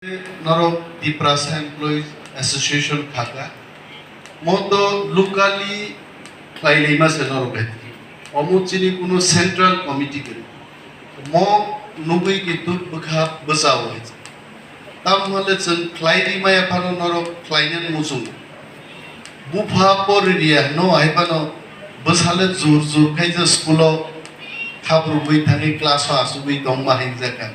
Norok Diprasa Employees Association Khaka Moto locally Klailima Senorobet Omuchini Kuno Central Committee Mo Nubi Gitu Bukha Basawa Tam Maletson Klailima Yapano Norok Klainan Musum Bupa Poridia no Ipano Basalet Zur Kaisa School Kabrubi Tangi Class Asubi Doma Hinzaka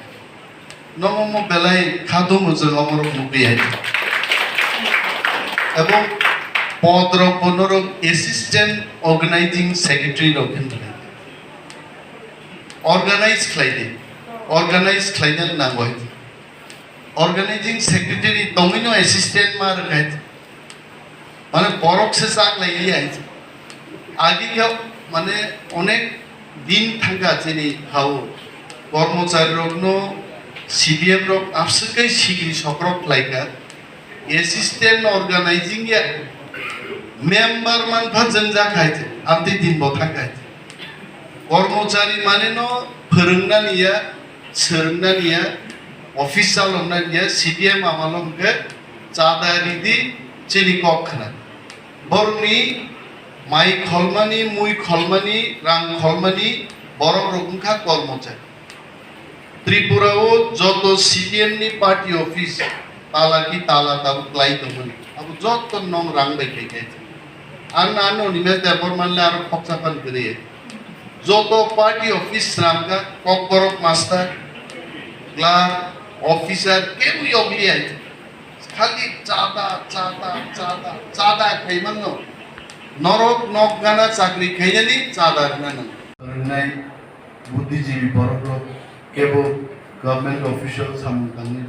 নমম বেলায় খাদু মুজে অমরক movie আইছে এবং পদর পনরক assistant organising secretary রকেন organise খাইদে না হয় organising secretary তমিনো assistant মার গাইত মানে বরক সে চাক লাইলি আইছে আগে মানে অনেক দিন থাকা যিনি হাও কর্মচারী রগ্ন CDM rok afsekai sigri sokrok laika assistant organizing ya member man bhajan ja khaite amti din botha khaite kormochari mane no phorungna niya sörungna niya office chalonna niya CDM amalom ke chada ridi chini kokkhana borni mai kholmani mui kholmani rang kholmani borok rokungkha kormochari त्रिपुराओ जोतो CDM नि party office ताला की ताला तब क्लाई तो money अब जोतो नोंग रंग देखे गए अन्ना अन्नो निमेश देवर मानले आरो खपसापन करे जोतो पार्टी ऑफिस राम का कॉकबरक मास्टर ग्ला ऑफिसर के भी योगी है खाली चादा चादा चादा चादा खाइमन नो नरक नक गाना चाकरी खाइजनी चादा गाना नहीं बुद्धिजीवी बरक केबो गवर्नमेंट ऑफिशियल सामने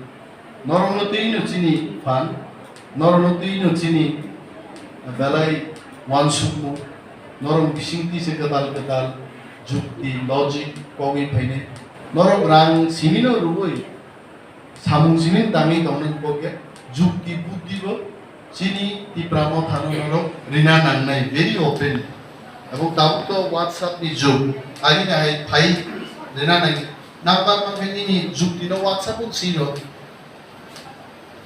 नरमती नचिनी फान नरमती नचिनी बेलाई वानसुमु नरम बिसिंति से कदाल जुक्ति लॉजिक कोगी फाइने नरम रांग सिमिनो रुबोई सामुं सिमिन दामी दौनन कोगे जुक्ति बुद्धि बो चिनी तिप्रामो थानो नरम रिना नांनाय वेरी ओपन এবং তাও তো WhatsApp ni जुग आगे ना है फाइ रिना नांग Nampak makanya ini jukti no WhatsApp pun siro.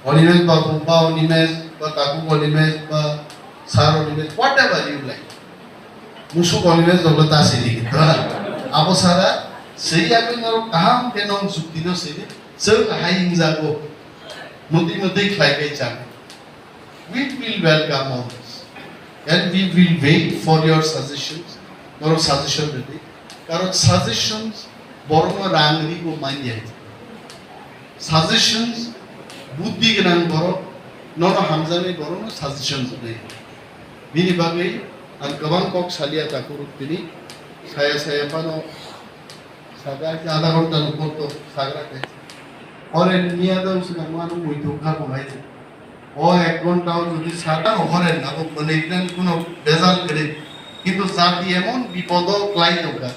Onimes ba kumpa onimes ba kaku onimes ba sar onimes whatever you like. Musuh onimes dulu tak sini gitu. Apa salah? Saya akan ngaruh kaham kenong jukti no sini. Saya haing jago. Muti kelai cang. We will welcome all this and we will wait for your suggestions. Ngaruh suggestion berarti. Kalau suggestions বড় রাংরি ও মাইয়া suggestions বুদ্ধি জ্ঞান বড় নন হামজানি বড় suggestions নেই বিনি বাগৈ আর গবাং cock সালিয়া তাকুর তিনি সায়া সায়া পানো সাগা আধা ঘন্টা উপর তো সাগরা খাই ওরে নিয়া দাও সুগা মানো মুইতো খাবো ভাই ও এক ঘন্টাও যদি সাদা হরে না তো মানে কোনো বেজাল করে কিন্তু জাতি এমন বিপদ ক্লাই দোকা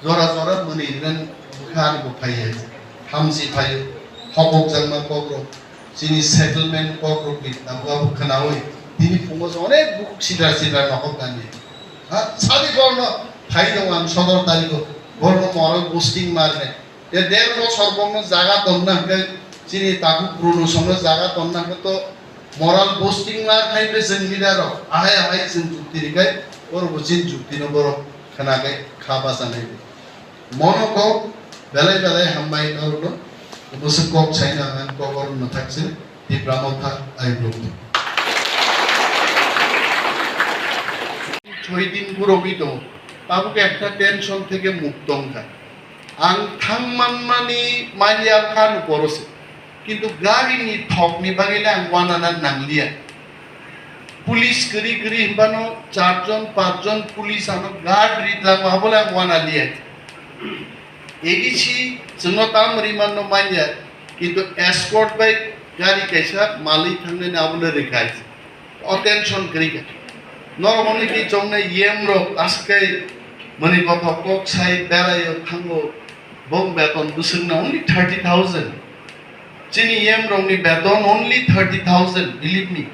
জরা জরা মানে খান গোপাই আছে হামসি ফাই হকক জাংমা কগ্র চিনি সেটেলমেন্ট কগ্র বিত নাবুয়াবু খানাওই তিনি ফুঙ্গজ অনেক বুক সিধা সিধা নহক গানি হ্যাঁ সাদি বর্ণ ফাই দওয়ান সদর তারিখ বর্ণ মরল পোস্টিং মারনে এ দেড় বছর বর্ণ জায়গা তন্নাকে চিনি তাকু পুরনো সময় জায়গা তন্নাকে তো মরাল পোস্টিং মার খাইবে जों লিডার আহাই আহাই जों যুক্তি রিকাই ওর বচিন যুক্তি নম্বর খানাকে খাবা জানাই মনক বেলাই বেলাই হামবাই নরলো বসে কক চাইনা আন কবর ন থাকছে এই ব্রাহ্মণতা আইলো 6 দিন পুরোবিত বাবুকে একটা টেনশন থেকে মুক্ত হয় আং থাংমানমানি মাইয়া খান পরছে কিন্তু গাড়িনি ঠকনি বাগিলে আং ওয়ানানা নাংলিয়া পুলিশ করি করি হিবানো 4 জন 5 জন পুলিশ আনো গার্ড রিতলাম হাবলে আং ওয়ানা লিয়া एडिसी जोंनो ताम रिमानो मान्या किंतु एस्कॉर्ट बाय गाड़ी कैसा माली थांने नाबले रेखाय अटेंशन करिका नरमली कि जोंने येम रो आसके मनि बाबा कोक साइ बेलायो थांगो बम बेतन बुसुंना ओनली 30000 चिनि येम रोंनि बेतन ओनली 30000 बिलीव मी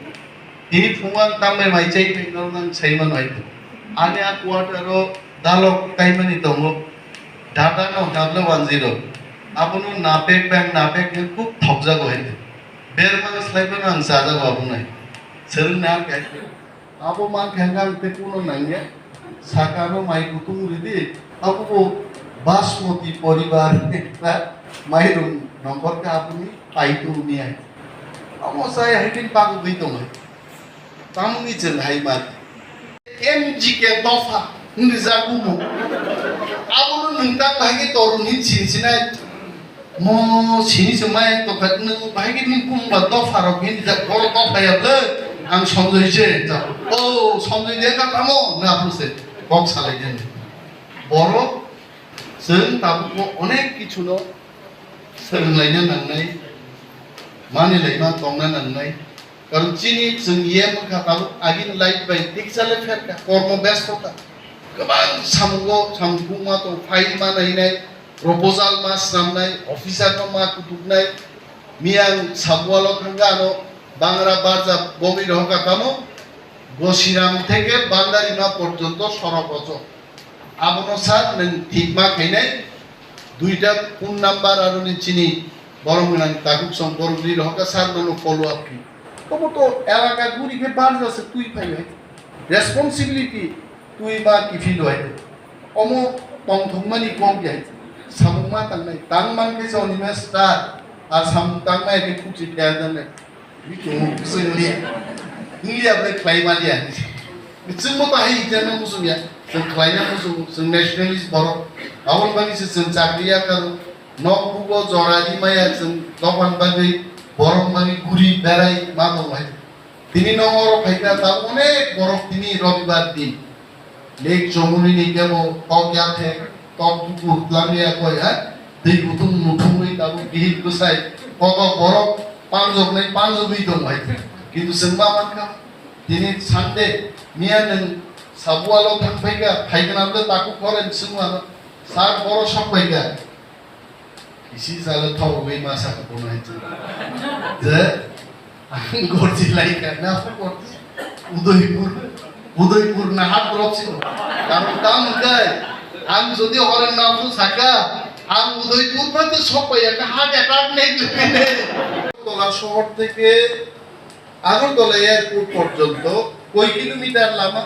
दिनि फुंगान तामे माइचाइ फेंगरनां साइमान आइबो आने आ क्वार्टरो दालक काइमानि दङो Data no double 10. Apunu napek bank napek खूब थपजा गए बेरमांग स्लाइबन आं जाजा बाबुनाय सोलोंना गायदे आबो मान खेंगा ते कुनो नांगे साकानो माइ गुतुं रिदि आबो बासमती परिवार नेक्रा माइरुं नंबर का आबुनि पाइतु निया आबो साय हाइदिन पागु गई दङ तामुनि जों हाइ मा एमजीके दफा निजा गुमु आबो नोंता भागे तरुनि सिनसिनाय mo sini semai to katnu bagi ni kum ba to faro bin ja kor to payable ang somjoi je ja o somjoi de ka kamo na apuse kok sale je boro जों दाबो अनेक किछुनो सोलोंलायनो नांनाय मानिलायना दंना नांनाय कारण चिनि जों ये मखाताबो आगिन life by दिगजाले फेरका कर्म बेस्तता गोबां सामुगो तो फाइल मानायनाय प्रपोजल मा सामनाय अफिसार मा कुटुबनाय मियां साबवालो थांगानो बांग्रा बाजा बबि रहका कामो गसिराम থেকে বান্দারিমা পর্যন্ত সরবজ আবনো স্যার নং ঠিকমা খাইনাই দুইটা ফোন নাম্বার আর চিনি বরমগান তাকুক সম বরলি रहका স্যার ননো ফলো আপ কি তবু তো এলাকা গুরিকে বাজ আছে তুই পাই ভাই রেসপন্সিবিলিটি তুই বা কি ফিল হয় অমো টং থংমানি কম যাই सामुमा तंगनाय तांगमान के सोनिमा स्टार आ साम तांगनाय के कुछि त्यादने बिखौ जोंनि इंडिया बे क्लाइमालिया जों मत हाय जेन मुसुमिया जों क्लाइना मुसु जों नेशनलिस्ट बर आवल बानि जों चाकरिया कर नबुगो जरानि माया जों दफान बागै बरम बानि गुरि बेराय मा दंहाय दिनि नगर फाइका ता अनेक बरफ दिनि रविबार दिन लेक जमुनि नि केमो तग्याथे तब लामिया कोई है दै गुदुं मुथुमै दाबो गिहिर गुसाय कबा बरफ पांजबनाय पांजबै दं भाई किन्तु जों मा मानखा दिनै सानडे मिया नों साबुआलो थांफैगा फाइगोनाबो ताकु करेन सोंवानो सार बर' सफैगा इसी जाले थावबै मासाखौ बनाय जे आं गरजि लाइका ना गरजि उदयपुर ना हात रबसिनो कारण दाम गाय आं যদি হরেন না আপু সাকা আং উদয়পুর পর্যন্ত সবাই একটা হার্ট অ্যাটাক নেই তোলা শহর থেকে আগরতলা এয়ারপোর্ট পর্যন্ত কয় কিলোমিটার লামা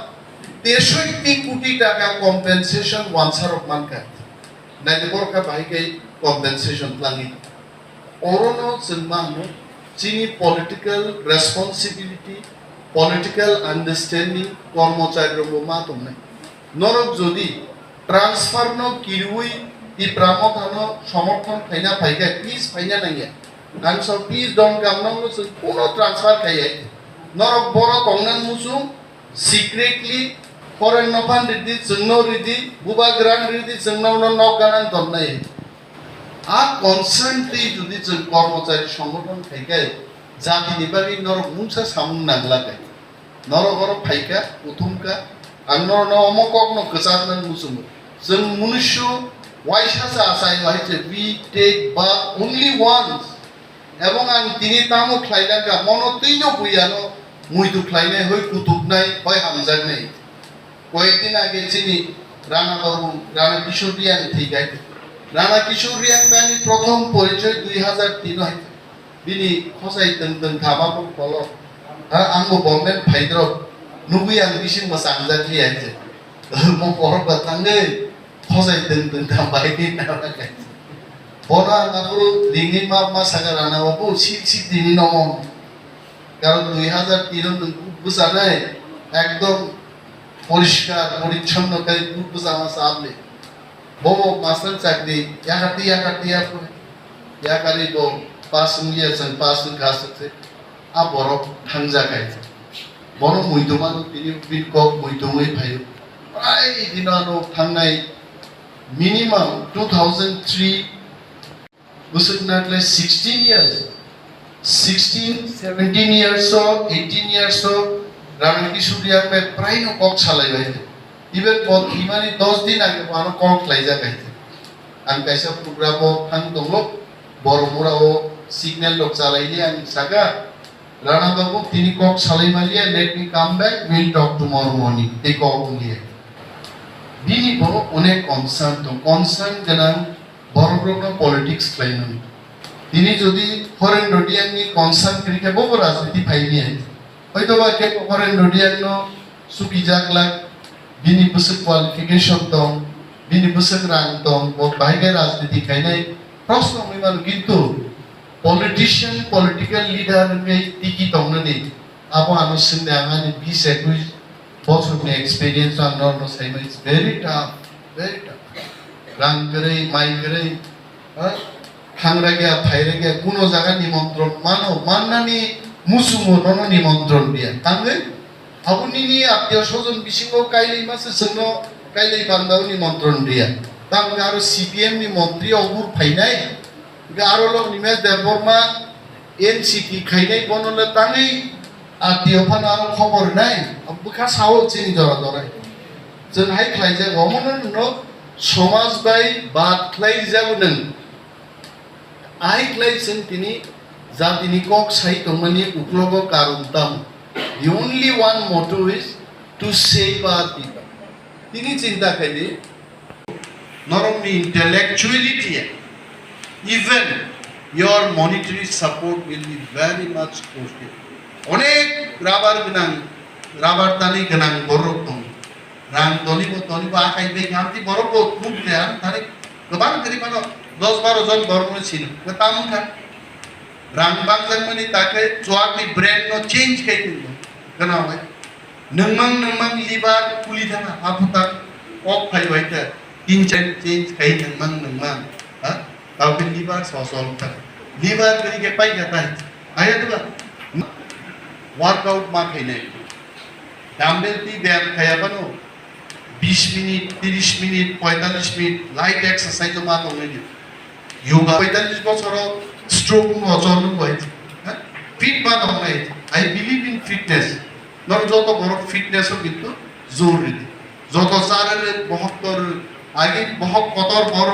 63 কোটি টাকা কম্পেনসেশন ওয়ানসার অফ মানকাত নাইলে বরকা ভাইকে কম্পেনসেশন প্ল্যানিং অরনো জন্মানো চিনি পলিটিক্যাল রেসপন্সিবিলিটি পলিটিক্যাল আন্ডারস্ট্যান্ডিং কর্মচারীর মা তোমনে নরক যদি ट्रांसफर नो किरुई इ प्रामथानो समर्थन फाइना फाइगा प्लीज फाइना नांगे आं सब प्लीज डोंट कम नो कोनो ट्रांसफर खाय नरक बरो तंगनान मुसु सिक्रेटली फरेन नफान रिदि जोंनो रिदि बुबा ग्रान रिदि जोंनो नक गानान दननाय आ कन्सर्नटि जुदि जों कर्मचारी संगठन खायगा जातिनि बागै नरक मुंसा सामुं नांलागाय नरक बर फाइका उथुमका आंनो न अमककनो गोजानन मुसुम जों मनुष्य वाइसासा आसाय वाइसे we take bath only once এবং आं दिनै तामो ख्लाइलागा मनो तैनो बुयानो मुइदु ख्लाइनाय हय कुतुबनाय हय हामजानाय कयदिन आगे चिनि राणा बाबू राणा किशोरियान थैगाय राणा किशोरियान बानि प्रथम परिचय 2003 হয় दिनै खसाय दों थाबाबो फलो आंबो गभर्नमेन्ट फाइद्र नुबुय आं बिसिं मोसां जाथि आइजे मो पर बातांगे खसाय दों थाबाय नालाय बना आंबो लिंनि मा सागा राणा बाबू सिक दिनि नम कारण 2003 नों बुजानाय एकदम পরিষ্কার পরিচ্ছন্ন করে বুজামা সামনে বড় মাস্টার চাকরি याकाटी याकाली दो पासुंगिया जों पासुं गाससे आ बर' थांजागाय बर' मैदुमान बिनि बिनकक मैदुमै फायो प्राय दिनानो थांनाय मिनिमाम 2003 बुसुनाटले 16 years 17 years 18 years राणा किशोरिया पे प्राय नो कक सालायबाय इभेन बहुत हिमानि 10 दिन आगे पानो कक लायजागाय आं कायसा प्रोग्रामाव थां दंलो बरमुराव सिगनेल लक चालायलि आं सागा राणा बाबू तिनि कक सालायमालिया let me come back will talk tomorrow morning ए कक उंगिया दिनि बरो अनेक कनसार्न गोनां बर'फोरनो पलिटिक्स खालायनो তিনি যদি ফরেন রডিয়াংনি কনসার্ন করিকে ববো রাজনীতি ফাইনি আই হয়তো বা কে ফরেন রডিয়াংনো সুকি জাগলাক বিনি বুসক কোয়ালিফিকেশন দं বিনি বুসক রাং दं বাহিগে রাজনীতি খাইনাই প্রশ্ন হইমান কিন্তু পলিটিশিয়ান পলিটিক্যাল লিডার কে টিকি দंननि আবো আনুসিনে আঙানি 20-21 বছরনি এক্সপেরিয়েন্স আননো সাইমা ইজ ভেরি টাফ রাং করে মাই করে খাংরা গিয়া ফাইরে গিয়া কোনো জায়গা নিমন্ত্রণ মানো মান্নানি মুসুমো ননো নিমন্ত্রণ দিয়া তাঙ্গে আবুনি নি আত্মীয় স্বজন বিসিঙ্গ কাইলাই মাসে সঙ্গ কাইলাই বান্দাও নিমন্ত্রণ দিয়া তাঙ্গে আরো সিপিএম নি মন্ত্রী অগুর ফাইনাই আরো লোক নিমেশ দেববর্মা এনসিপি খাইনাই বনলে তাঙ্গেই আত্মীয় ফান আরো খবর নাই বুখা সাও চিনি জরা জরাই जों हाय खायजा गमन नो समाज बाय बात खाय जाबोदों आइ खायसन तिनि जा तिनि कक साइ तमनि उक्लग कारुंताम the only one motto is to save our people तिनि चिंता खायदि not only intellectuality even your monetary support will be very much costly अनेक राबार तानि गोनां बरफ दं रां तनिबो आखाइ बे गांति बरफो खुबले आर थारे गोबां गरिबानो 10-12 जन बरमनो सिन तामुखा रां बांजांमनि ताके जवाबनि ब्रेन नो चेंज खाइनो गनावै नोंमां लिबार पुलि थाना आफुता अफ फाइबायते तीन चेंज खाइ नोंमां हा तावके लिबार ससल था लिबार करिके पाइगा ताइ आया दबा वर्कआउट मा खाइने डाम्बेल ती ब्यायाम खायाबानो 20 minute 30 minute 45 minute light exercise मा दंनि योगा 45 বছর স্ট্রোক অজর হয় ফিট বা দংনাই আই বিলিভ ইন ফিটনেস নর যত বড় ফিটনেস কিন্তু জরুরি যত সারে বহত্তর আগে বহক কতর বড়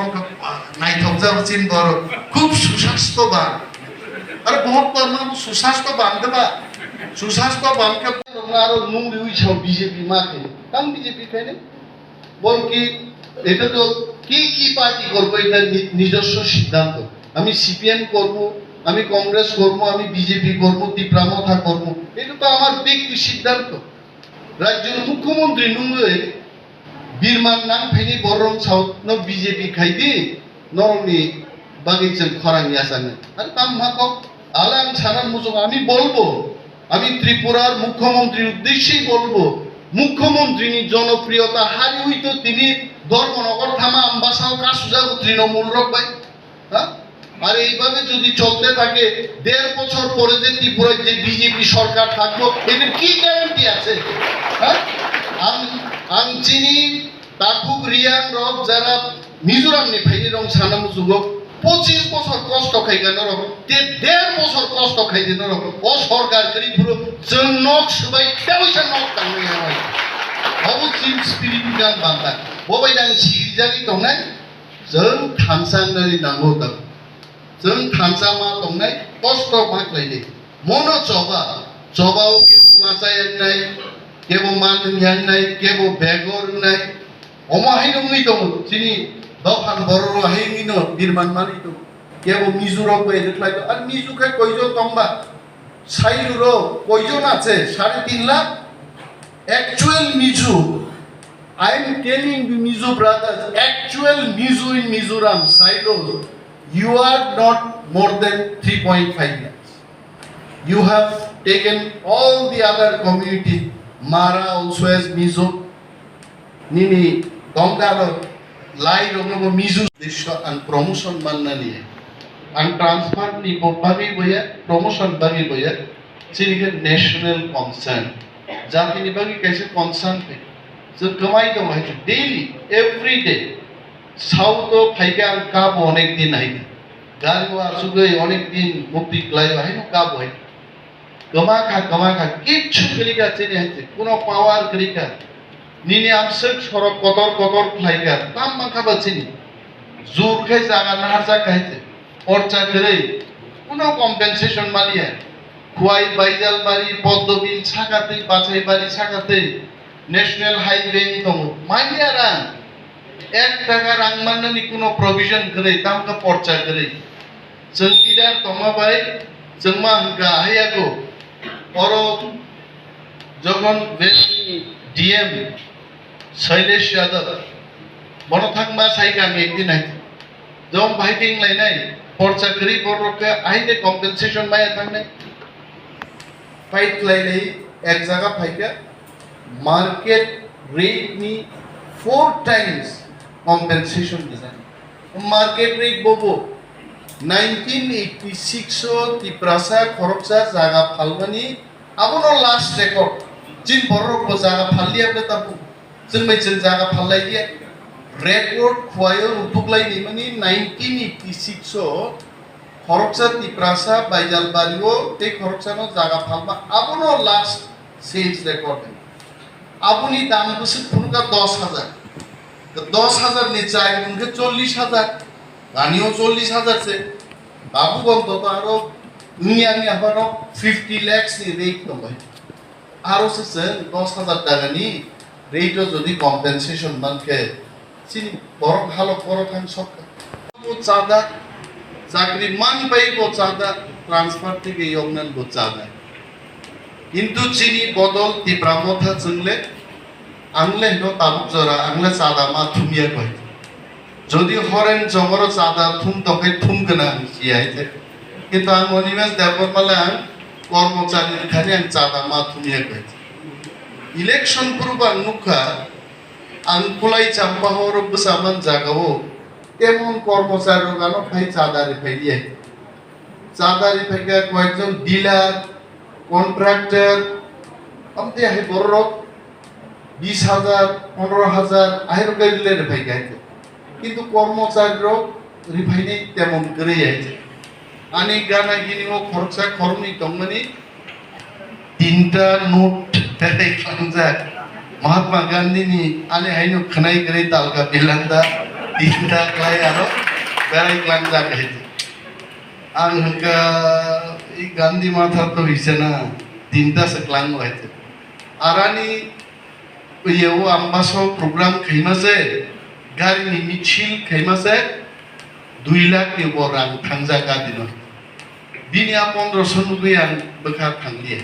নাই থবজা চিন বড় খুব সুস্বাস্থ্যবান আর বহত্তর মানুষ সুস্বাস্থ্যবান দেবা সুস্বাস্থ্যবানকে আর মুং রিউই ছাও বিজেপি মাকে কাম বিজেপি খাইনে বলকি এটা তো কি পার্টি করব এটা নিজস্ব সিদ্ধান্ত আমি সিপিএম করব আমি কংগ্রেস করব আমি বিজেপি করব তীব্রামথা করব এটা তো আমার ব্যক্তি সিদ্ধান্ত রাজ্যের মুখ্যমন্ত্রী নুঙ্গে বীরমান নাং ফাইনি বরং সাউথ ন বিজেপি খাইদি নরনি বাগিচেন খরাঙ্গি আসানে আর কাম মাকক আলাম ছাড়ার মুজব আমি বলবো আমি ত্রিপুরার মুখ্যমন্ত্রীর উদ্দেশ্যেই বলবো মুখ্যমন্ত্রীর জনপ্রিয়তা হারি হইতো তিনি ধর্মনগর থামা আমবাসাও কাসুজা তৃণমূল রকবাই হ্যাঁ আর এইভাবে যদি চলতে থাকে 1.5 বছর পরে যে ত্রিপুরায় যে বিজেপি সরকার থাকবো এদের কি গ্যারান্টি আছে হ্যাঁ আমচিনি তাকুক রিয়াং রব যারা মিজোরাম নি ফাইনি রং সানামু যুগক 25 বছর কষ্ট খাইগান রব 1.5 বছর কষ্ট খাইদিন রব ও সরকার করি পুরো जों नक सबाय तेवैसा नक थांनो हाबाय हाबो चिम स्पिरिटुगान बांदा बबायदां सिरिजागि दंनाय जों थानसांनानै नांगौ दा जों थानसा मा दंनाय कष्ट माख्लायदे मनो जबाव केबो मासायनाय केबो मानयानाय केबो बेगरनाय अमाहाय नङै दं जिनि दखान बररो हायनिनो बिरमान मानि दं केबो मिजुराव बेदख्लाय आर मिजुखाय कयजन दंबा সাইরুরো কয়জন আছে 3.5 lakh actual Mizo I am telling you Mizo brothers actual Mizo in Mizoram সাইরো you are not more than 3.5 lakh you have taken all the other community মারা অলসো অ্যাজ মিজো নিনি দংদালো লাই রংগো মিজো দেশ আন প্রমোশন মাননা নিয়ে and transfer ni bobagi boya promotion bagi boya chiniga national concern jati ni bagi kaise concern pe so kamai to hai daily every day south of phaigan ka onek din hai garwa sugai onek din mukti klai hai no ka boy kama kha kichu kaliga chini hai kono power kaliga nini amsek sorok kotor khlaiga tam makha bachini jur khai jaga na har jaga hai খরচা করে কোনো compensation মালিয়ে Khowai Baijal বাড়ি পদ্মবিল ছাকাতে বাছাই বাড়ি ছাকাতে national highway দম মাইয়ারা 1 টাকা রাং মাননি কোনো প্রভিশন করে তামকা খরচা করে जों लिडार दंबाय जों मा होनगा हायागौ अरो जगन डीएम शैलेश यादव बनो थांबा साइगाम एक दिन है जब फाइटिंग लाइनाय परचाकरी बरके आइने कम्पेनसेशन माया थांनाय फाइट लाइनाय एक जगह फाइका मार्केट रेट नि 4 times compensation design market rate bobo 1986 tiprasa koroksa jaga phalmani abono last record jin borok bo jaga phalli apne tabu जों मैजों जागा फाल्लाय गया रेकर्ड खुआयो उठुकलाय नि माने 1986 खरकसा तिप्रासा बायजालबारियो ते खरकसानो जागा फाल्मा आबोनो लास्ट सेल्स रेकर्ड आबोनि दाम बसु फुनका 10000 तो 10000 नि चाय उनके 40000 गानियो 40000 से बाबू गम तो आरो नियानि आबानो 50 lakhs नि रेट दंबाय आरो से 10000 टाकानि रेटो जदि कम्पेनसेशन मानके सिनि बरक हालो परखान सरकार बो चादा चाकरी मान पाइबो चादा ट्रांसफार থেকে योगनान बो चादा किंतु चिनी बदल तिप्रामथा जोंले आंले नो ताबुक जरा आंले चादा मा थुमिया कय जदि हरेन जमरो चादा थुम तके थुम गना सियाइते किंतु आं अनिमेष देवर माला कर्मचारी खानि आं चादा मा थुमिया कय इलेक्शन पूर्व नुखा आंकुलाई चांपाहर बसामान जागाओ तेमन कर्मचारी गानो फाइ चादारि फाइलिए चादारि फाइगा कयजन डिलार कन्ट्रैक्टर हमते हाय बरक 20000 15000 आहिर गइले रे फाइगा किंतु कर्मचारी रिफाइने तेमन करे आइছে आनि गाना गिनिओ खरचा खरनि दंमनि तीनटा नोट तेरे खंजा महात्मा गांधी नि आने हाइनो खनाई करे तालका बिलांदा तीनटा क्लाय आरो बेराय क्लांजा कहे आं हंगा ई गांधी माथा तो हिसेना तीनटा से क्लांग होते आरानी येव आंबासो प्रोग्राम खैमासे गारि नि मिছিল खैमासे 2 लाख नि बरां थांजा गादिनो दिनिया 1500 नुगै आं बखा थांलिए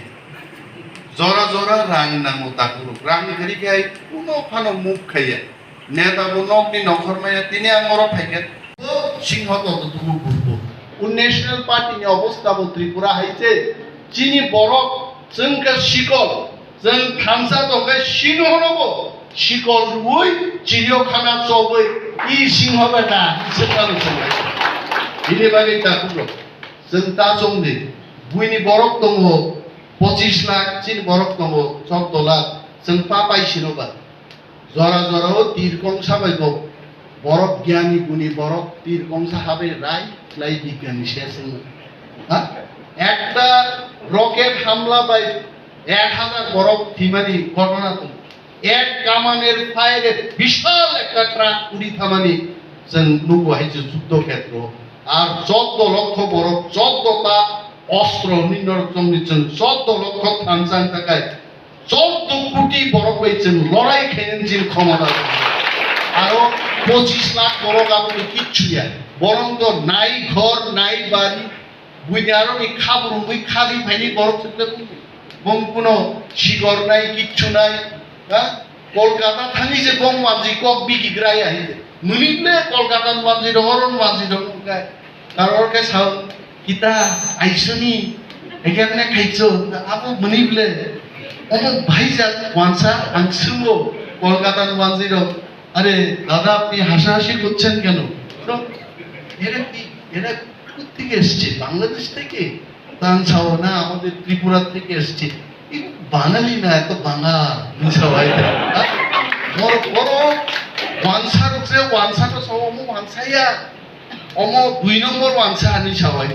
जरा जरा रां नांगौ ताकुरु रां करिखाय कुनो फानो मुख खाया नेता बो नकनि नखरमाया तिनि आंगर फाइके सिंह तो दुबु बुबु नेशनल पार्टी नि अवस्था बो त्रिपुरा हाइसे चिनि बरक जोंका सिकल जों थामसा दंगे सिनो हनबो सिकल रुइ चिरियो खाना चबै इ सिंह बेटा सेतानो संगाय बिनि बागै ताकुरु जों ता जोंनि बुइनि बरक दङो 25 लाख चिन बरक दङो 14 लाख जों पापाइसिनोबा जरा जराओ तीरकं साबायगो बरक ज्ञानी गुणी बरक तीरकं साहाबे राय लाई बिज्ञानी शेषन हा একটা রকেট হামলা বাই 1000 বরক থিমানি ঘটনা তো এক কামানের ফায়ারে বিশাল একটা ট্রাক উড়ি থামানি जों नुगो हाइছে যুদ্ধক্ষেত্র আর 14 লক্ষ বরক 14টা অস্ত্র নির্ণয়জন 14 লক্ষ থানসান টাকায় 14 কোটি বরক পাইছেন লড়াই খেয়েছেন ক্ষমতা আরো 25 লাখ বরক আমাকে কিচ্ছুয়া বরং তো নাই ঘর নাই বাড়ি বুইনারো নি খাবরু মুই খালি ফাইনি বরক থাকলে বংকুনো শিগর নাই কিচ্ছু নাই হ্যাঁ কলকাতা থাকি যে বং মাঝি কক বিকিগ্রাই আইছে মুনিলে কলকাতার মাঝি রহরন মাঝি রংকায় কারোরকে Sau kita aisoni egamne khaitso apo munibile omo bhaijal wansa angsumo kolkata manjiro are dada apni হাসাহাসি করছেন কেন এরা কি এরা কোথা থেকে এসেছে বাংলাদেশ থেকে তান ছাও না আমাদের ত্রিপুরা থেকে এসেছে এই বাঙালি না এত বাঙাল সবাই বড় বড় ওয়ানসার উপরে ওয়ানসাটা সব ওমো ওয়ানসাইয়া অমো 2 নম্বর ওয়ানসা আনি সবাই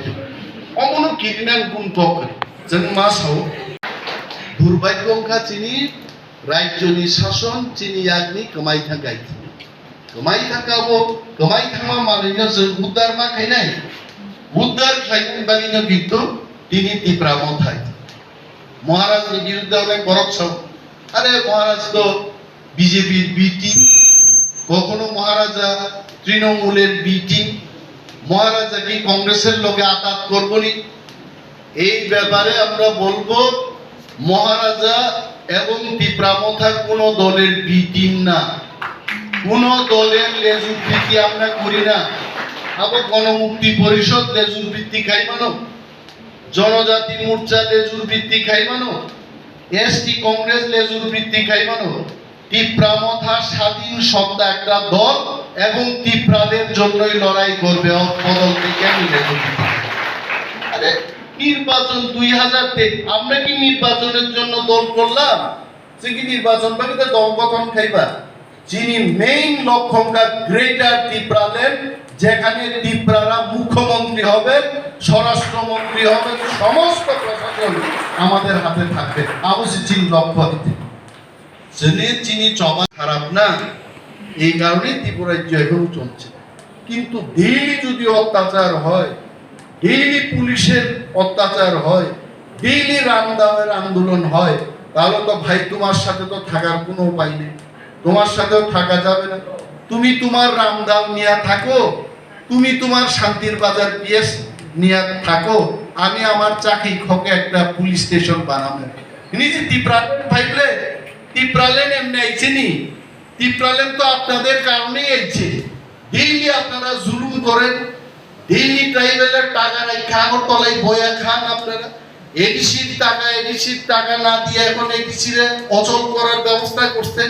অমনো কিরিনান গুণ পকরে जों मा साव दुर्भाग्यंखा चिनि राज्यनि शासन चिनि यागनि कमाई थांगाय कमाई थांगाबो कमाई थांमा मानिनो जों उद्धार मा खायनाय उद्धार खायनि बानिनो किन्तु दिनि तिप्रामो थाय महाराजनि बिरुद्धে অনেক বরকছব আরে মহারাজ তো বিজেপির বি টিম কখনো মহারাজা তৃণমূলের বি টিম মহারাজা কি কংগ্রেসের লোকে আঘাত করবনি এই ব্যাপারে আমরা বলবো মহারাজা এবং তীব্রামথা কোন দলের বি টিম না, কোন দলের লেজুর ভিত্তি আমরা করি না। আবার গণমুক্তি পরিষদ লেজুর ভিত্তি খাই মানো, জনজাতি মোর্চা লেজুর ভিত্তি খাই মানো, এসটি কংগ্রেস লেজুর ভিত্তি খাই মানো। তীব্রামথা স্বাধীন সত্তা একটা দল এবং তীব্রাদের জন্যই লড়াই করবে, বদল থেকে আমি লেজুর ভিত্তি। আরে নির্বাচন 2023 আমরা কি নির্বাচনের জন্য দল করলাম? সে কি নির্বাচন বাকি তো দল গঠন খাইবা? যিনি মেইন লক্ষ্যটা গ্রেটার ত্রিপুরাল্যান্ড, যেখানে ত্রিপুরারা মুখ্যমন্ত্রী হবে, স্বরাষ্ট্রমন্ত্রী হবে, সমস্ত প্রশাসন আমাদের হাতে থাকবে। অবশ্যই চীন লক্ষ্য দিতে চিনি চবা খারাপ না, এই কারণে ত্রিপুরাজ্য এখন চলছে। কিন্তু ডেইলি যদি অত্যাচার হয়, ডেইলি পুলিশের অত্যাচার হয়, ডেইলি রামদাওয়ের আন্দোলন হয়, তাহলে তো ভাই তোমার সাথে তো থাকার কোনো উপায় নেই, তোমার সাথেও থাকা যাবে না। তুমি তোমার রামদাও নিয়ে থাকো, তুমি তোমার শান্তির বাজার পিএস নিয়ে থাকো, আমি আমার চাকরি খোকে একটা পুলিশ স্টেশন বানাবো। নিজে ত্রিপুরাল্যান্ড ভাইবলে ত্রিপুরাল্যান্ড এমনি আইছে নি, ত্রিপুরাল্যান্ড তো আপনাদের কারণেই আইছে। ডেইলি আপনারা জুলুম করেন, ডেইলি ট্রাইবেলের টাকা রাখা আগরতলায় বয়া খান আপনারা। এডিসির টাকা না দিয়ে এখন এডিসিরে অচল করার ব্যবস্থা করছেন।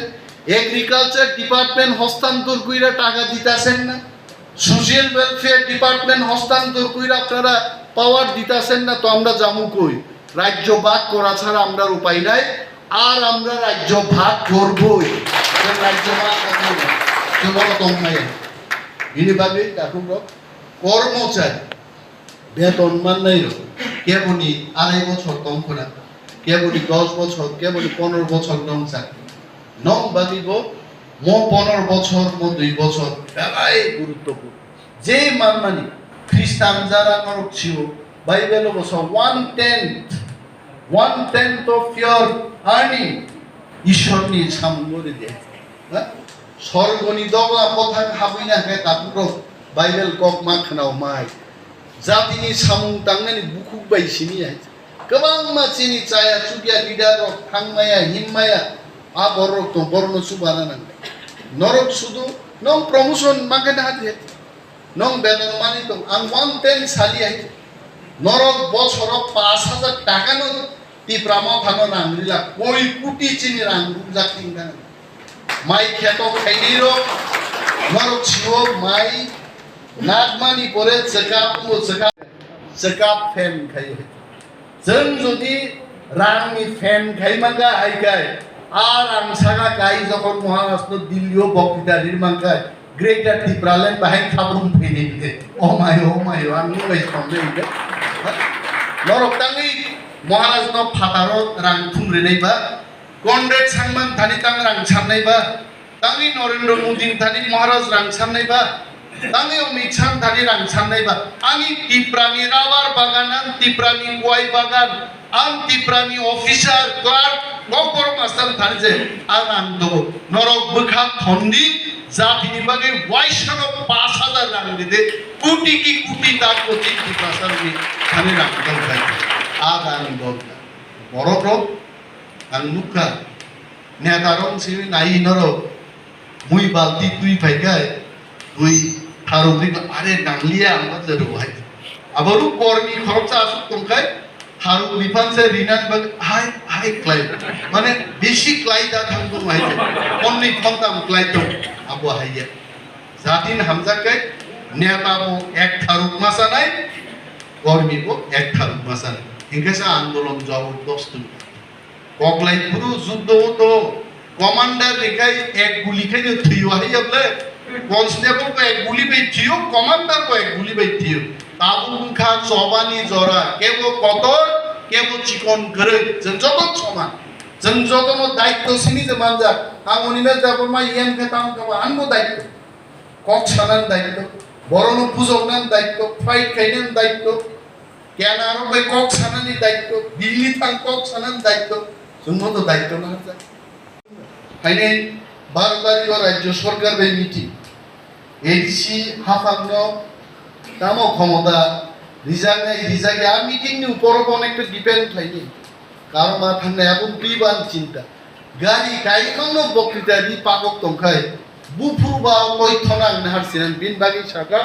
এগ্রিকালচার ডিপার্টমেন্ট হস্তান্তর কইরা টাকা দিতেছেন না, সোশ্যাল ওয়েলফেয়ার ডিপার্টমেন্ট হস্তান্তর কইরা আপনারা পাওয়ার দিতেছেন না। তো আমরা জামু কই? রাজ্য ভাগ করা ছাড়া আমরা উপায় নাই, আর আমরা রাজ্য ভাগ করবই। রাজ্য ভাগ বিনিভাবে এখন কর্মচারী বেতন মান নাই, কেবলি 2.5 বছর দম করা, কেবলি 10 বছর, কেবলি 15 বছর দম চাকরি নম বাগিব। 15 বছর 2 বছর বেলায় গুরুত্বপূর্ণ। যে মানমানি খ্রিস্টান যারা নরক ছিল বাইবেল বছর 1/10 of your earning ঈশ্বর নিয়ে সামনে দেয়। স্বর্গনি দগলা কথা খাবি না হে তারপর বাইবেল কক মাখনাও মাই জাতিনি সামুং তাंगनानै बुखुक बायसिनि आइज गोबां मानसिनि चाया सुगिया लिडार थांमाया हिममाया आ बरक तो बरन सुबाना नां नरक सुदु नों प्रमोशन मागेना हादे नों बेतन मानि दं आं 110 सालि आइज नरक बछर 5000 टाका न टिप्रामा थानो नांग्रिला कोइ कोटी चिनि रां रुजाकिंगा माइ खेतो खाइनिरो नरक छिओ माइ नागमानि परे सेकाप फेन खायो जों जुदि रांनि फेन खाइमांगा आइगाय आर आं सागा गाय जखन महाराष्ट्र दिल्लीयाव बक्तिदारिर मांगाय ग्रेटार त्रिपुराल्যান্ড बाहाय खाब्रुम फैनिदे ओ माय आं नुबाय संदे नरक तांगै महाराष्ट्र फातारो रां खुमरेनायबा कनरेड सांमान थानि तां रां साननायबा तांगै नरेंद्र मोदी थानि महाराज रां साननायबा तांगै अमित शाह थानि रां साननायबा आंनि टिप्रानि राबार बागान आं टिप्रानि गय बागान आं टिप्रानि अफिसार क्लार्क गबर मास्टार थानिजे आं दो नरक बोखा थन्दी जातिनि बागै वाइसनो 5000 रां दिदे कोटी की कोटी ताक कोटी टिप्रासारनि थानि रां दंखाय आं दं बर'फ्राव आं नुखा नेतारं सिरि नायि नरो मुई बाल्टी तुई फाइगाय तुई थारुनि आरे नांलिया आंबा जरुहाय आबारु करनि खरचा आसु तंखाय थारु बिफानसे रिनान बग हाय क्लाइ माने बेसि क्लाइ दा थांगो माइते कन्नि खंताम क्लाइ दं आबो हाइया जातिन हामजाकै नेताबो एक थारुक मासानाय कर्मीबो एक थारुक मासानाय हिंगासा आंदोलन जबरदस्त कगलाई पुरु युद्ध तो कमांडर लेखाय एक गुली खाइनो थैयो हाइयाब्ले कन्स्टेबल को एक गुली पे थियो कमांडर को एक गुली पे थियो ताबुखा चबानी जरा केबो कतर केबो चिकन गरे जों जतन समान जों जतन दायित्व सिनि जे मानजा आं उनिमे जाबो मा इएम के ताम का आंबो दायित्व कक सानान दायित्व बरनो पुजौनान दायित्व फाइट खाइनान दायित्व केनारो बे कक सानानि दायित्व दिल्ली थां कक सानान दायित्व जोंबो तो दायित्व ना जा खायने भारतारि राज्य सरकार बे मिटिं एडिसि हाफांनो তামো ক্ষমতা রিজাগে আর মিটিংনি উপরও অনেকটা ডিপেন্ড থাকি কারণ মা থাকলে এখন তুইবান চিন্তা গাড়ি কাইখানো বক্তৃতা দি পাকক তংখাই বুফুরবা তথ্য নাংনে হারছিলেন বিন বাগি সাকা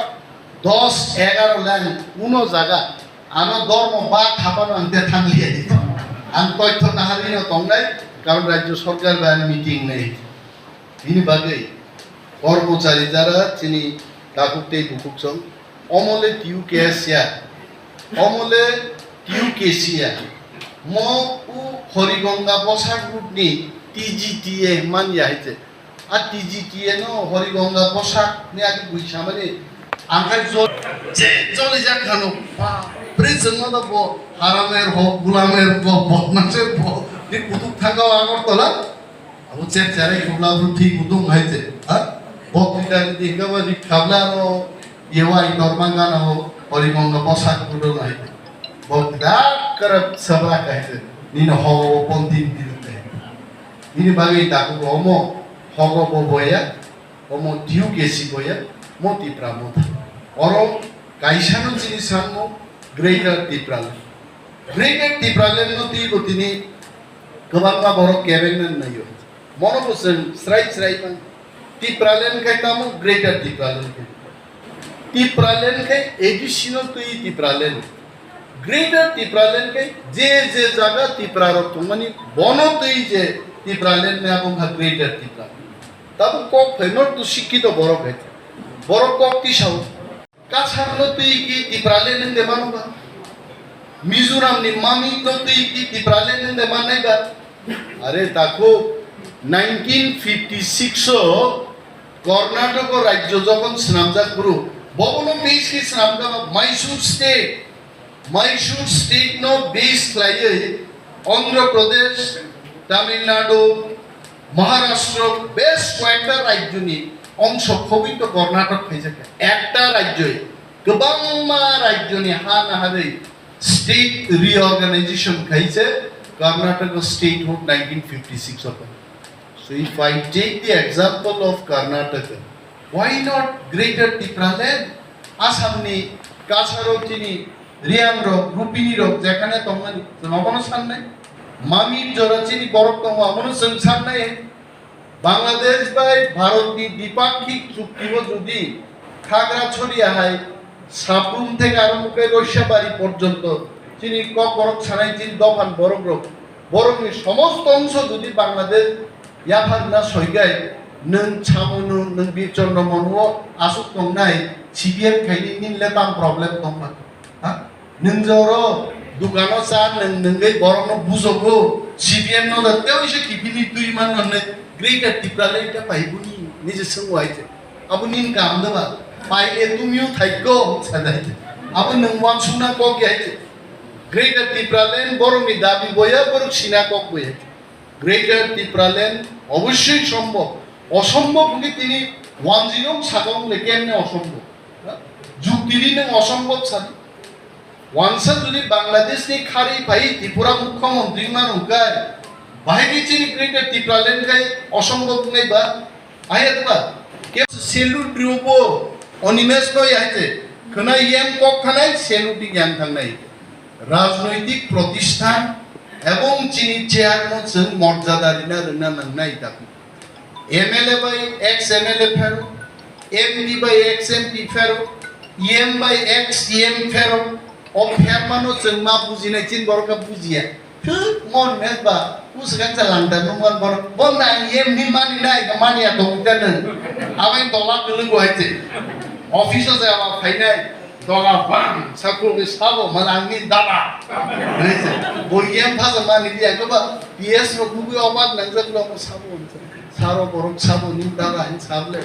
10-11 লাইন কোনো জায়গা আমার ধর্ম বা খাপানো আনতে থাকলিয়ে দিত আমি তথ্য না হারিয়ে তংলাই কারণ রাজ্য সরকার বা মিটিং নেই বিন বাগে কর্মচারী যারা চিনি কাকুকতেই বুকুকসং অমলে টিউ কেসিয়া অমলে টিউ কেসিয়া ম উ হরিগঙ্গা বসাক গ্রুপনি টিজিটিএ মানিয়া হইছে আর টিজিটিএ ন হরিগঙ্গা বসাক নি আগে বুঝছা মানে আঙ্কাই যে চলে যাক খানো প্রিজন না ব হারামের হোক গুলামের হোক বদমাশের হোক যে কুতুব থাকাও আগরতলা আবু চেক চারে গুলাবু ঠিক কুতুব হইছে আর বক্তৃতা দিগাবাদি খাবলানো ইওয়াই নরমাঙ্গানো হরিগঙ্গা বসাক গুলো হইছে বক্তৃতা করব সভা কাইছে নিন হও পন্দিন দিতে ini bagi taku omo hogo boboya omo diu gesi boya moti pramota orong kaisano jinisanmo greater tipralen no ti botini kebangga borok kebengan nayo mono bosen srai man tipralen kai tamu greater tipralen kai additional to tipralen greater tipralen kai je jaga tipraro tumani bono tui je tipralen ne abong ha greater tipralen tabu kok phenor tu শিক্ষিত borok hai borok kok ti shau kasarlo tui ki tipralen ne demanba mizoram ni mami to tui ki tipralen ne demanega are takho 1956 Karnataka রাজ্য যখন স্নামজাত গুরু ববন বেশ কি স্নামজাত Mysore state নো বেস লাইয়ে অন্ধ্রপ্রদেশ তামিলনাড়ু মহারাষ্ট্র বেশ কয়েকটা রাজ্য নিয়ে অংশ খবিত কর্ণাটক হয়েছে একটা রাজ্যই গোবাংমা রাজ্য নিয়ে হানাহারে স্টেট রিঅর্গানাইজেশন খাইছে Karnataka state hood 1956 of so if I take the example of Karnataka why not greater Tipraland আসামনি কাছাড় চিনি রিয়াং রক রূপিনী রক যেখানে তোমার নবন স্থান নাই মামির জোড়া চিনি বরক তম আমন সংসার নাই বাংলাদেশ বাই ভারত দ্বিপাক্ষিক চুক্তি যদি খাগড়াছড়িয়া হাই সাপুম থেকে আরম্ভ করে রৈশাবাড়ি পর্যন্ত চিনি কক বরক ছাড়াই চিনি দফান বরক রক বরকের সমস্ত অংশ যদি বাংলাদেশ ইয়াফান না সইগাই নং ছামনু নং বিচন্দ্র মনুও আসুক তংনাই সিবিএম খাইনি নিলে তাম প্রবলেম তংমা নং জরো দোকানো চা নংগৈ বরনো বুঝবো সিবিএম ন দতেও এসে কিপিলি দুই মান ননে গ্রেটার টিপ্রালে এটা পাইবুনি নিজে সঙ্গাইছে আপনি কাম দেবা পাইলে তুমিও থাইকো সাদাইতে আপনি নং ওয়ান সুনা কক গাইছে গ্রেটার টিপ্রালেন বরমি দাবি বয়া বরক সিনা কক বয়া গ্রেটার টিপ্রালেন অবশ্যই সম্ভব অসম্ভব কি তিনি 10 সাকং লেকেনে অসম্ভব যুক্তিরি নং অসম্ভব সাদি ওয়ানসা যদি বাংলাদেশ নি খারি ভাই ত্রিপুরা মুখ্যমন্ত্রী মানুকায় বাহিনী চিনি গ্রেটার টিপ্রালেন গাই অসম্ভব নাই বা আয়াতবা কে সেলুট রিউবো অনিমেশ কই আইতে খনা ইয়াম কক খানাই সেলুটি জ্ঞান থাংনাই রাজনৈতিক প্রতিষ্ঠান এবং চিনি চেয়ারম্যান जों মর্যাদা দিনা রনা নাংনাই তাকু এমএলএ বাই এক্স এমএলএ ফেরো এমপি বাই এক্স এমপি ফেরো ইএম বাই এক্স ইএম ফেরো ও ফেরমানো जों মা বুজিনাই চিন বরকা বুজিয়া মন মেবা উসগান জালাংদা নমন বর বন্না ইএম নি মানি নাই মানিয়া দংতান আবাই দলা গলগো হাইতে অফিসে যাওয়া ফাইনাই দলা বাং সাকুল সাবো মালাংনি দাবা হইছে বইয়াম ভাষা মানি দিয়া গবা পিএস রকুবি অবাদ নাংজাগলো সাবো সারো বরক সাবো নি দাবা ইন সাবলে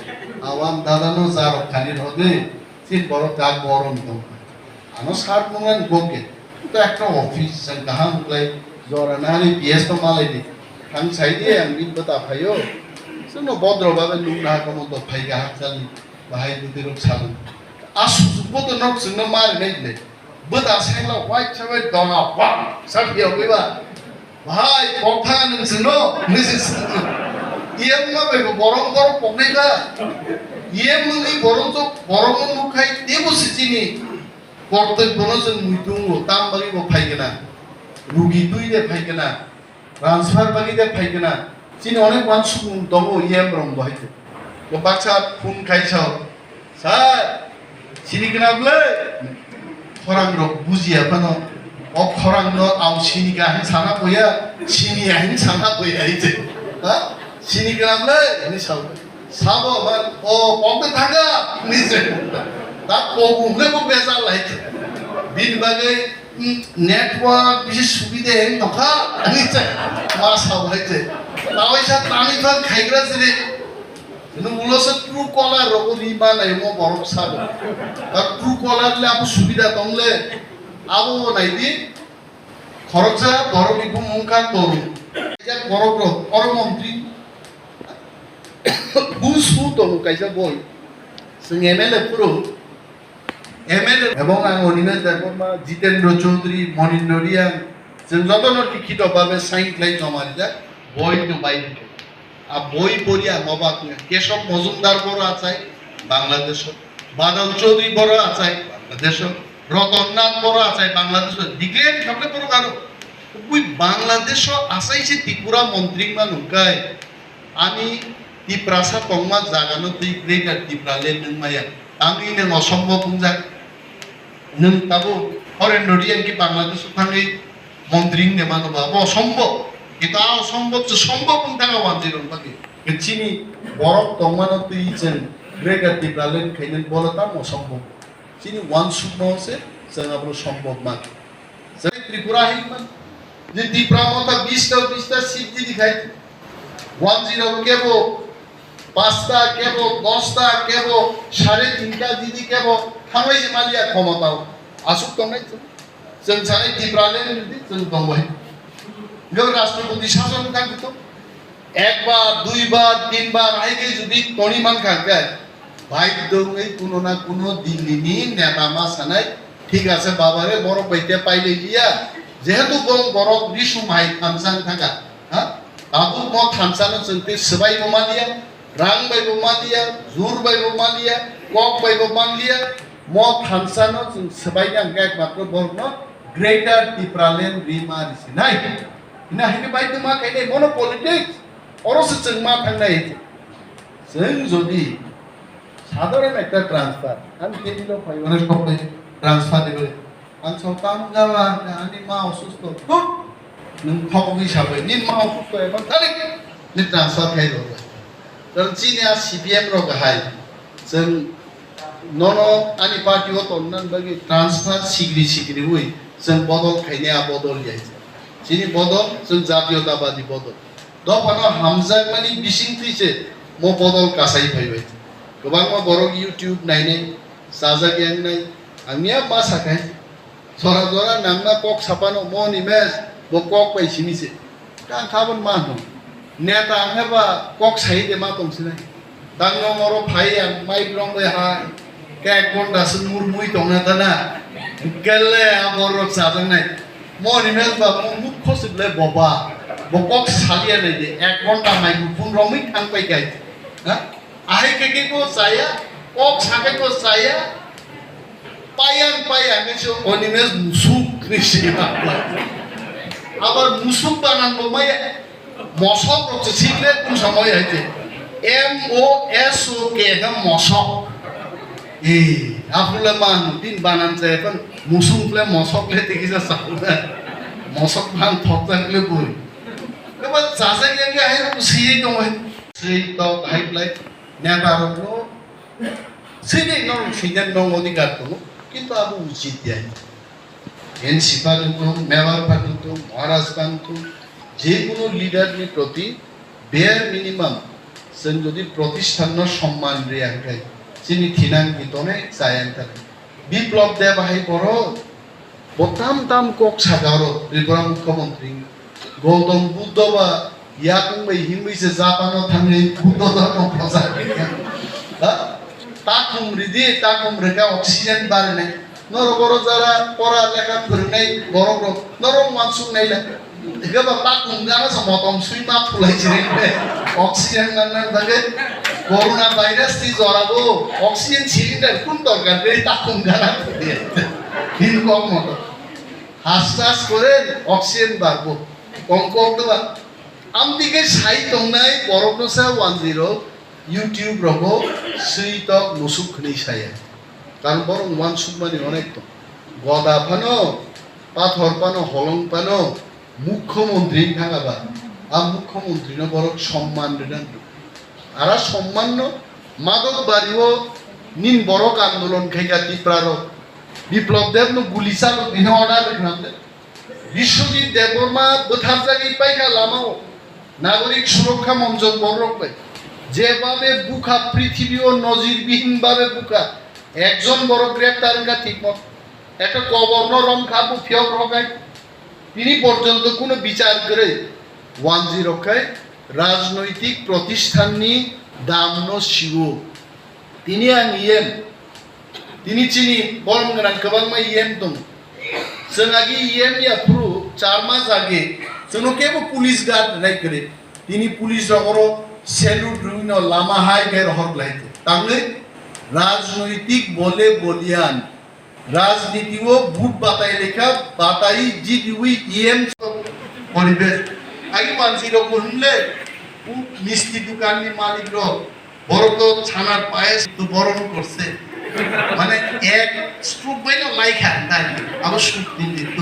আওয়াম দাদানো জারো খালি হবে চিন বড় কাক গরম দম আনো সার মঙ্গান গোকে তো একটা অফিস গাহাম লাই জরা নানি পিএস তো মালাই দি থাং সাইডে আমি বতা ফাইও সনো বদ্র বাবে লুনা কমো তো ফাইগা হাচালি বাহাই দুদিরক সালু আসু সুপতো নক সনো মার নেইলে বতা সাইলা হোয়াইট সাবে দনা পাম সাবিও বিবা ভাই কথা নসনো Mrs Iem nga ba borong pokne ka. Iem ni borong mukhai debo sini. Korte bonus muitung tam bagi bo phai kena. Rugi tui de phai kena. Transfer bagi de phai kena. Sini onek wansung dongo iem rong bo haite. Bo baksa phun khai chao. Sir, sini kena ble. Khorang rok buji apa no. Khorang no au sini ka hin sana boya. Sini hin sana boya haite. Ha? Sini kena ble. Ini sao. Sabo man pokte thaga ni se. Ta pogu ble bo besa haite. Bin bagai network বিশেষ সুবিধা হেন নখা আনিছে মা সাউ হইছে তাওইসা তানি ফাল খাইগরা ছিলে কিন্তু মূলত ট্রু কলার রকম রিমা নাই মো বরফ সাব আর ট্রু কলার লে আপু সুবিধা তমলে আবু নাইদি খরচা বড় বিপু মুখা তরু এটা বড় পরমন্ত্রী বুসু তরু কাইসা বই সং এমএলএ পুরো এমএলএ এবং অনিনা দেবমা জিতেন্দ্র চৌধুরী মনিন্দ্র রিয়াং जों যতন লিখিত ভাবে সাইন ক্লাই জমারি যা বই তো বাইরে আর বই পড়িয়া মবাক কেশব মজুমদার বড় আছে বাংলাদেশ বাদল চৌধুরী বড় আছে বাংলাদেশ রতননাথ বড় আছে বাংলাদেশ ডিক্লেয়ার সবলে বড় কারো ওই বাংলাদেশ আসাইছে ত্রিপুরা মন্ত্রী মানুকাই আমি ত্রিপ্রাসা তংমা জাগানো তুই গ্রেটার ত্রিপুরালে নং মায়া আমি নং অসম্ভব বুঝা নং তাবো হরেন্দ্র রিয়াং কি বাংলাদেশ থাঙ্গি মন্ত্রী নে মানবা অসম্ভব কিন্তু অসম্ভব যে সম্ভব থাকা ওয়ানজিরন বাকি চিনি বরফ তংমানো তুই যেন গ্রেটার ত্রিপুরালে খাইনেন বলতাম অসম্ভব চিনি ওয়ান শুকনো আছে जों সম্ভব মান যাই ত্রিপুরা হিমান যে ত্রিপুরা মতো 20টা সিট যদি খাই 10 কেবো 5টা কেবো 10টা কেবো 3.5টা দিদি কেবো খামাই মালিয়া ক্ষমতাও আসুক তো নাই जों সারে ত্রিপুরালে जों দংবাই গো রাষ্ট্রপতি শাসন কাকিত একবার দুইবার তিনবার আইগে যদি তনিমান খাগায় ভাই দং এই কোনো না কোনো দিল্লিনি নেতা মা সানাই ঠিক আছে বাবারে বড় পাইতে পাইলে গিয়া যেহেতু বড় রিসু মাই থামসান থাকা হ্যাঁ আবু ম থামসানো চলতে সবাই মালিয়া রাং বাই মালিয়া জুর বাই মালিয়া কক বাই মালিয়া ম থামসানো সবাই আঙ্কা একমাত্র বর্ণ গ্রেটার ত্রিপুরালেন রিমা রিসি নাই না হিনে বাইতে মা কাইনে মনো পলিটিক্স অরসে जों मा थांनाय जों যদি সাধারণ একটা ট্রান্সফার আমি কেনিলো ফাইবারে সবাই ট্রান্সফার দেবে আন সকাম যাওয়া আনি মা অসুস্থ নং খবর হিসাবে নিন মা অসুস্থ এখন তাহলে নি ট্রান্সফার খাইলো কারণ চিনিয়া সিপিএম র গাহাই जों ননো আনি পার্টি হতো নন বাকি ট্রান্সফার সিগরি হই जों বদল খাইনিয়া বদল যাইছে চিনি বদল जों জাতীয়তাবাদী বদল দফানো হামজাক মানি বিসিং থইছে মো বদল কাসাই ফাইবাই गोबां मा बर' इउटिउब नायनाय साजा ग्यां नाय आंनिया मा साखाय जरा जरा नांना कक सापानो म निमेस बो कक पाइसिनिसे कां खाबन मा हो नेता हेबा कक साइ दे मा तंसि नाय दांनो मरो फाइ आं माइक रं बे हा के कोन्दा सुन मुरमुइ दंना दाना गले आबर साजों नाय म निमेस बा म मुख खसिबले बबा बो कक सालिया नाय दे 1 घन्टा माइक्रोफोन रमै थां पाइ गाय हा आही के को saya kok sakai ko saya payang itu onimes musuk krisi abar musuk banan bomaya mosok rokse sikle kun samoy aite MOSOK na mosok apule man din banan saya pan musuk le mosok le tikisa sauna mosok ban thokjang le boi kaba sasa yang ahi siye to sei to hai play নেতারও সেটাই নন season নং অধিকার তো কিন্তু আবু উচিত দেয় NC পালতো Mewar পালতো মহারাজ পালতো যে কোনো লিডারের প্রতি বেয়ার মিনিমাম जों যদি প্রতিষ্ঠান সম্মান রেয়াঙ্কাই চিনি থিনাঙ্কিতনে চায়াঙ্কালে বিপ্লব দে বাহাই বড় বতাম তাম কক সাগার ত্রিপুরা মুখ্যমন্ত্রী গৌতম বুদ্ধ বা ইয়াকুংবাই হিংবাইছে জাপানো থাঙ্গে বুদ্ধ ধর্ম প্রচার তাকুম রিদি তাকুম রেখা অক্সিজেন বাড়ে নাই নরবর যারা পড়া লেখা করে নাই বড় নরম মানসুক নাইলা এগুলো তাকুম জানা মতম সুইমা ফুলাইছে রে অক্সিজেন নান্নার থাকে করোনা ভাইরাস টি জড়াবো অক্সিজেন সিলিন্ডার কোন দরকার এই তাকুন গানা দিয়ে দিন কম মতো হাস করে অক্সিজেন বাড়বো কম কম দেবা আমদিকে সাই দंनाय বরকনসা 10 ইউটিউব রবো সুইতক মুসুখনি সায়া কারণ বরং ওয়ান সুমানি অনেক তো গদা ফানো পাথর পানো হলং পানো মুখ্যমন্ত্রী থাকাবা আর মুখ্যমন্ত্রী না বরং সম্মান দেন আর সম্মান মাদক বাড়িও নিন বড়ক আন্দোলন খাইগা ত্রিপুরার বিপ্লব দেব গুলি চালক দিন অর্ডার দেখলাম বিশ্বজিৎ দেববর্মা বোথার জায়গায় পাইকা লামাও নাগরিক সুরক্ষা মঞ্চ বড়ক পাই যেভাবে বুকা পৃথিবীও নজিরবিহীন ভাবে বুকা একজন বড় গ্রেপ্তার ঠিক মতো একটা গভর্নর খাবো ফিয়ক রকায় তিনি পর্যন্ত কোনো বিচার করে 10 রক্ষায় রাজনৈতিক প্রতিষ্ঠাননি দামন শিব তিনি আং ইয়েম তিনি চিনি বরং গোনাं गोबां मा इएम दं जों आगे इएम या पुरु 4 मास आगे जों केबो पुलिस गार्ड राय करे তিনি পুলিশ রগরো সেলুট রুইনো লামা হাই গের হরলাইতে তাঙ্গে রাজনৈতিক বলে বলিয়ান রাজনীতিও ভূত বাতাই লেখা বাতাই জিদিউই ইএম পরিবেশ আগে মানসির কোনলে মিষ্টি দোকানি মালিক র বড় তো ছানার পায়েস তো বরণ করছে মানে এক স্ট্রোক বাইনা লাইখা তাই আবার সুখ দিন দিত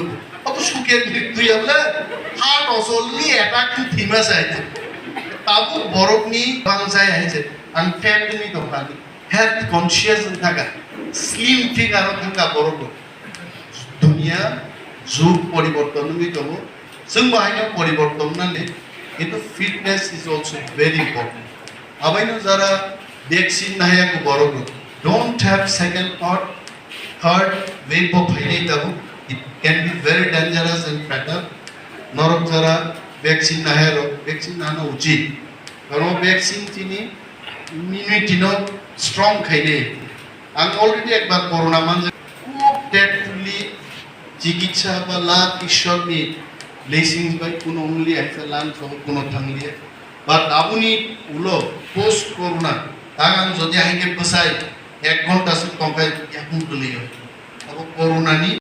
অত সুখের মৃত্যু হলে হার্ট অসলনি অ্যাটাক টু থিমাস আইছে তাবু বরকনি বাংসায় আইছে আন ফ্যামিলি তো খালি হেলথ কনসিয়াস থাকা স্লিম ফিগার থাকা বরক দুনিয়া যুগ পরিবর্তন হইতো जों बाहायनो परिवर्तन नाले किन्तु fitness is also very important आबायनो जरा वैक्सीन नायाको बरगो don't have second thought third wave of फैले तबु it can be very dangerous and fatal नरक जरा वैक्सीन नायारो वैक्सीन नानो उचित कारण वैक्सीन तिनी इम्यूनिटी नो स्ट्रॉंग खाइले आं अलरेडी एक बार कोरोना मान खूब टेटफुली चिकित्सा बा लाख ईश्वरनि ब्लेसिंग्स बाय कुनो ओनली आइसा लान सब कुनो थांलिए बात आबुनी उलो पोस्ट कोरोना तागान जदि आइके पसाय 1 घंटा से तंकाय याकुन दुलियो अब कोरोना नि